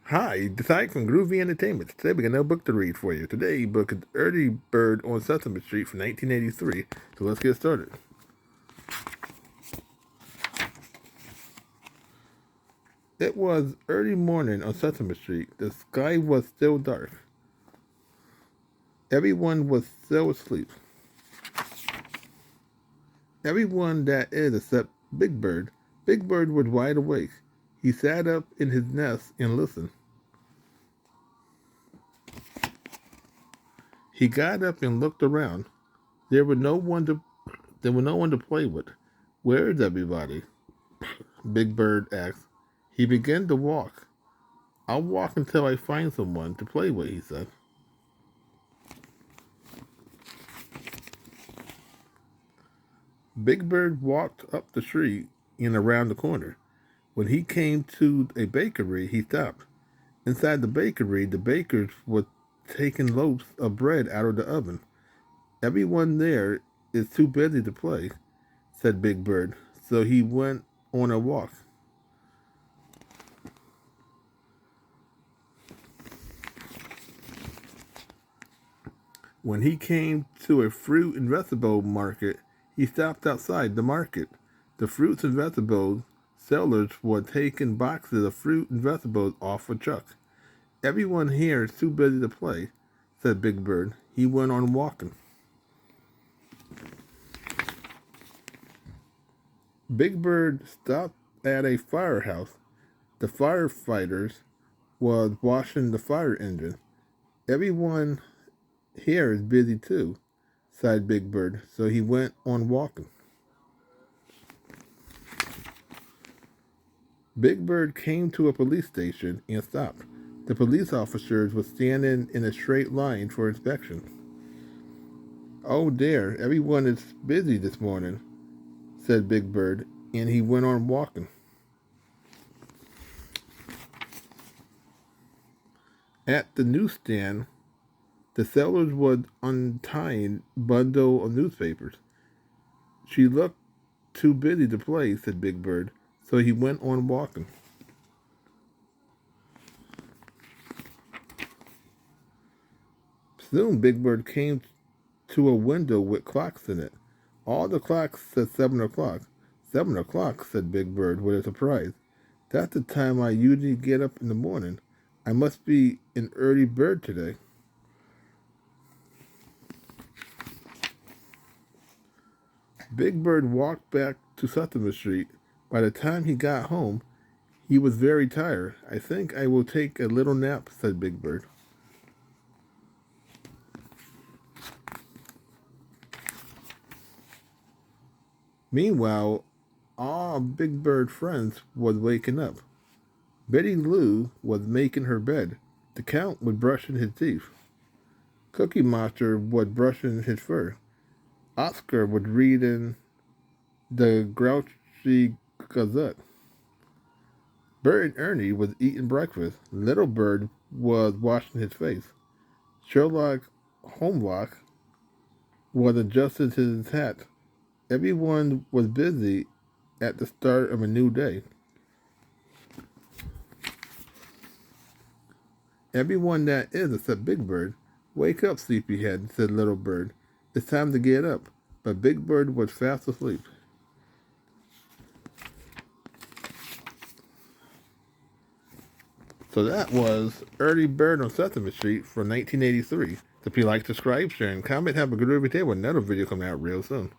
Hi, Decide from Groovy Entertainment. Today we got another book to read for you. Today book is Early Bird on Sesame Street from 1983. So let's get started. It was early morning on Sesame Street. The sky was still dark. Everyone was still asleep. Everyone that is except Big Bird. Big Bird was wide awake. He sat up in his nest and listened. He got up and looked around. There was no one to play with. Where is everybody? Big Bird asked. He began to walk. I'll walk until I find someone to play with, he said. Big Bird walked up the street and around the corner. When he came to a bakery, he stopped. Inside the bakery, the bakers were taking loaves of bread out of the oven. Everyone there is too busy to play, said Big Bird, so he went on a walk. When he came to a fruit and vegetable market, he stopped outside the market. The fruits and vegetables sellers were taking boxes of fruit and vegetables off a truck. Everyone here is too busy to play, said Big Bird. He went on walking. Big Bird stopped at a firehouse. The firefighters was washing the fire engine. Everyone here is busy too, sighed Big Bird, so he went on walking. Big Bird came to a police station and stopped. The police officers were standing in a straight line for inspection. Oh dear, everyone is busy this morning, said Big Bird, and he went on walking. At the newsstand, the sellers was untying a bundle of newspapers. She looked too busy to play, said Big Bird, so he went on walking. Soon Big Bird came to a window with clocks in it. All the clocks said 7 o'clock. 7 o'clock, said Big Bird with a surprise. That's the time I usually get up in the morning. I must be an early bird today. Big Bird walked back to Sesame Street. By the time he got home, he was very tired. I think I will take a little nap, said Big Bird. Meanwhile, all Big Bird friends was waking up. Betty Lou was making her bed. The Count was brushing his teeth. Cookie Monster was brushing his fur. Oscar was reading the Grouchy Gazette. Bert and Ernie was eating breakfast. Little Bird was washing his face. Sherlock Holmes was adjusting his hat. Everyone was busy at the start of a new day. Everyone that is except Big Bird. Wake up, sleepyhead, said Little Bird. It's time to get up. But Big Bird was fast asleep. So that was Early Bird on Sesame Street from 1983. So if you like, subscribe, share, and comment, have a good every day with another video coming out real soon.